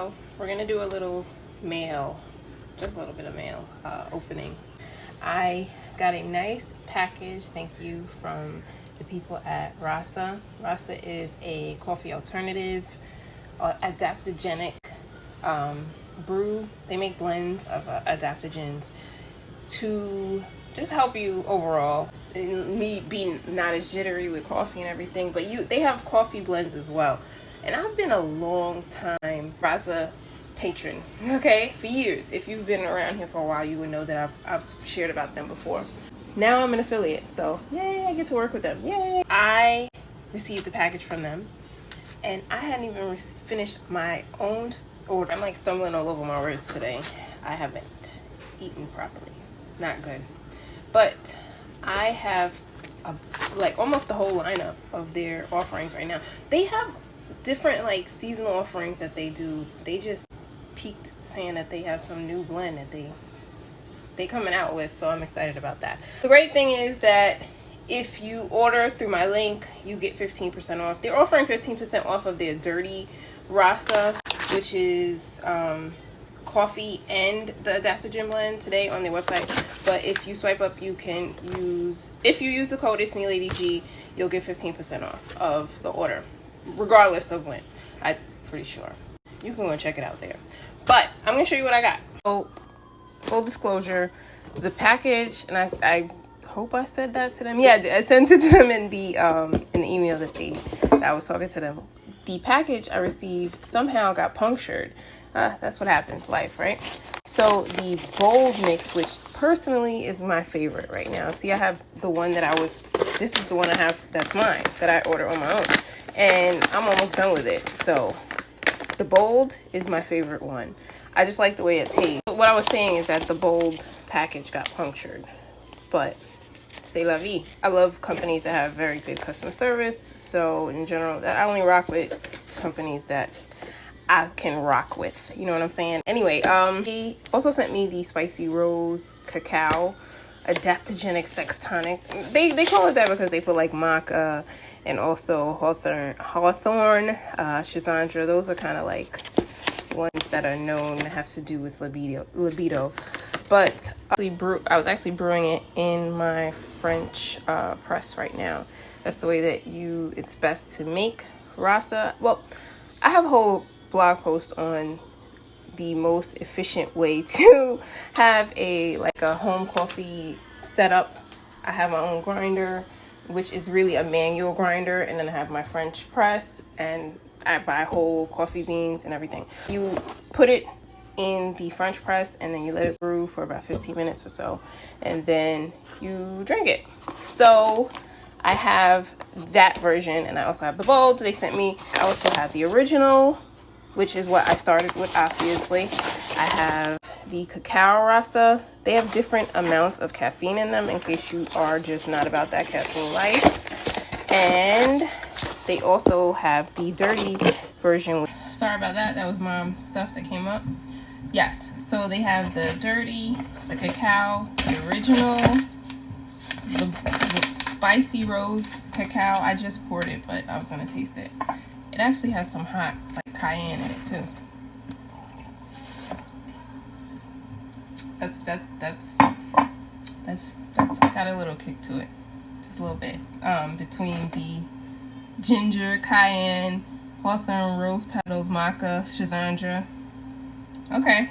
So we're gonna do a little mail, just a little bit of mail opening. I got a nice package, thank you, from the people at Rasa. Rasa is a coffee alternative, adaptogenic brew. They make blends of adaptogens to just help you overall. And me being not as jittery with coffee and everything, but they have coffee blends as well. And I've been a long time Rasa patron, okay, for years. If you've been around here for a while, you would know that I've shared about them before. Now I'm an affiliate, so yay, I get to work with them. Yay! I received a package from them, and I hadn't even finished my own order. I'm like stumbling all over my words today. I haven't eaten properly. Not good. But I have like almost the whole lineup of their offerings right now. They have different like seasonal offerings that they do. They just peaked saying that they have some new blend that they coming out with, so I'm excited about that. The great thing is that if you order through my link, you get 15% off. They're offering 15% off of their Dirty Rasa, which is coffee and the adaptogen blend today on their website. But if you swipe up, you can use, if you use the code It's Me Lady G, you'll get 15% off of the order, regardless of when. I'm pretty sure you can go and check it out there. But I'm gonna show you what I got. So, full disclosure, the package, and I hope I said that to them. Yeah, I sent it to them in the email that I was talking to them. The package I received somehow got punctured. That's what happens, life, right? So the bold mix, which personally is my favorite right now. See, I have the one that this is the one I have that's mine, that I order on my own. And I'm almost done with it. So the bold is my favorite one. I just like the way it tastes. What I was saying is that the bold package got punctured, but c'est la vie. I love companies that have very good customer service. So in general, I only rock with companies that I can rock with. You know what I'm saying? Anyway, he also sent me the Spicy Rose Cacao Adaptogenic Sex Tonic. They call it that because they put like maca and also hawthorn, schizandra. Those are kind of like ones that are known to have to do with libido. But I was actually brewing it in my French press right now. That's the way that it's best to make Rasa. Well, I have a whole blog post on the most efficient way to have a home coffee setup. I have my own grinder, which is really a manual grinder, and then I have my French press, and I buy whole coffee beans and everything. You put it in the French press and then you let it brew for about 15 minutes or so, and then you drink it. So I have that version, and I also have the bold they sent me. I also have the original, which is what I started with, obviously. I have the Cacao Rasa. They have different amounts of caffeine in them in case you are just not about that caffeine life. And they also have the dirty version. Sorry about that. That was mom's stuff that came up. Yes, so they have the dirty, the cacao, the original, the spicy rose cacao. I just poured it, but I was gonna taste it. It actually has some hot, like cayenne in it too. That's got a little kick to it, just a little bit. Between the ginger, cayenne, hawthorn, rose petals, maca, schizandra. Okay.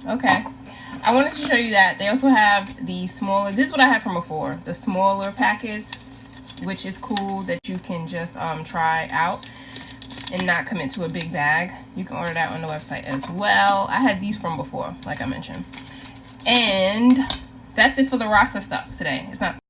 I wanted to show you that they also have the smaller. This is what I had from before, the smaller packets, which is cool that you can just try out and not commit to a big bag. You can order that on the website as well. I had these from before, like I mentioned. And that's it for the Rasa stuff today. It's not